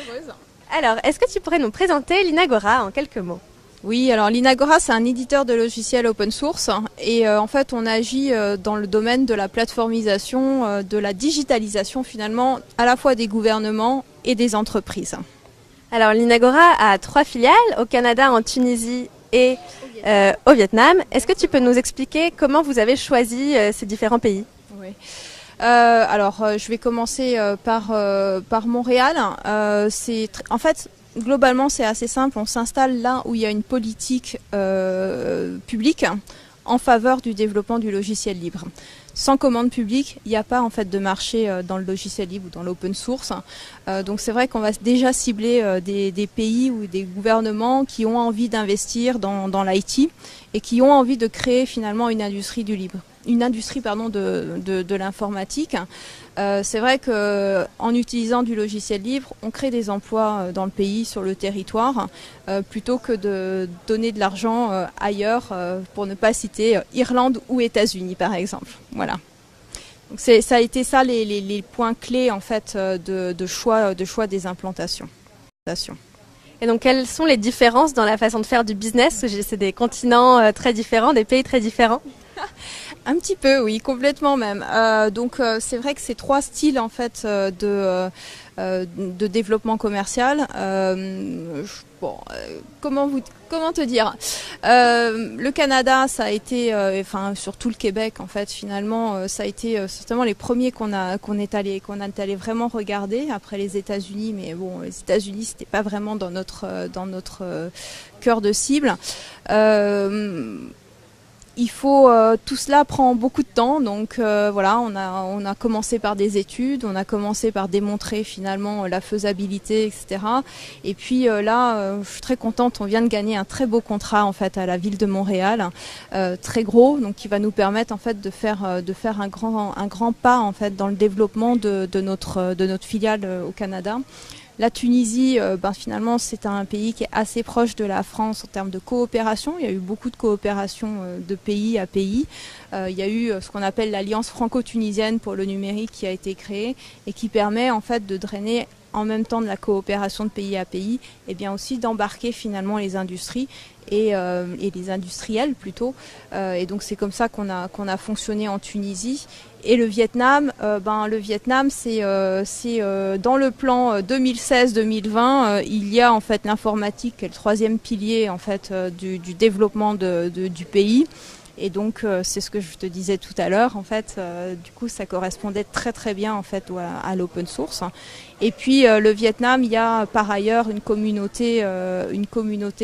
heureuse. Alors, est-ce que tu pourrais nous présenter l'Inagora en quelques mots? Oui, alors l'Inagora, c'est un éditeur de logiciels open source et en fait on agit dans le domaine de la plateformisation, de la digitalisation finalement à la fois des gouvernements et des entreprises. Alors, l'Inagora a 3 filiales, au Canada, en Tunisie et au Vietnam. Est-ce que tu peux nous expliquer comment vous avez choisi ces différents pays? Oui. Je vais commencer par Montréal. En fait, globalement, c'est assez simple. On s'installe là où il y a une politique publique en faveur du développement du logiciel libre. Sans commande publique, il n'y a pas en fait de marché dans le logiciel libre ou dans l'open source. Donc c'est vrai qu'on va déjà cibler des pays ou des gouvernements qui ont envie d'investir dans l'IT et qui ont envie de créer finalement une industrie du libre. Une industrie de l'informatique. C'est vrai qu'en utilisant du logiciel libre, on crée des emplois dans le pays, sur le territoire, plutôt que de donner de l'argent ailleurs, pour ne pas citer Irlande ou États-Unis par exemple. Voilà. Donc ça a été ça les points clés en fait de choix des implantations. Et donc, quelles sont les différences dans la façon de faire du business? C'est des continents très différents, des pays très différents. Un petit peu, oui, complètement même. C'est vrai que ces 3 styles en fait de développement commercial. Comment te dire? Le Canada, ça a été, surtout le Québec en fait, finalement, ça a été certainement les premiers qu'on est allé vraiment regarder après les États-Unis. Mais bon, les États-Unis, c'était pas vraiment dans notre cœur de cible. Tout cela prend beaucoup de temps, donc voilà, on a commencé par des études, on a commencé par démontrer finalement la faisabilité, etc. Et puis je suis très contente, on vient de gagner un très beau contrat en fait à la ville de Montréal, très gros, donc qui va nous permettre en fait de faire un grand pas en fait dans le développement de notre filiale au Canada. La Tunisie, finalement, c'est un pays qui est assez proche de la France en termes de coopération. Il y a eu beaucoup de coopération de pays à pays. Il y a eu ce qu'on appelle l'Alliance franco-tunisienne pour le numérique qui a été créée et qui permet en fait de drainer en même temps de la coopération de pays à pays, et bien aussi d'embarquer finalement les industries et les industriels plutôt. Et donc c'est comme ça qu'on a fonctionné en Tunisie. Et le Vietnam, c'est dans le plan 2016-2020, il y a en fait l'informatique qui est le 3e pilier en fait du développement du pays. Et donc c'est ce que je te disais tout à l'heure en fait. Du coup ça correspondait très très bien en fait à l'open source. Et puis le Vietnam, il y a par ailleurs une communauté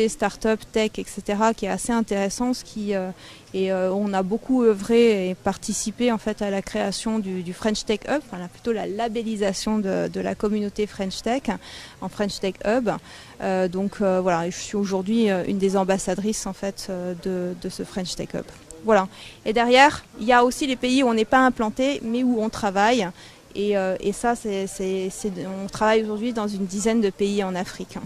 start-up, tech, etc. qui est assez intéressante, on a beaucoup œuvré et participé en fait à la création du French Tech Hub, plutôt la labellisation de la communauté French Tech en French Tech Hub. Je suis aujourd'hui une des ambassadrices en fait de ce French Tech Hub. Voilà. Et derrière, il y a aussi les pays où on n'est pas implanté, mais où on travaille. Et ça, on travaille aujourd'hui dans une dizaine de pays en Afrique.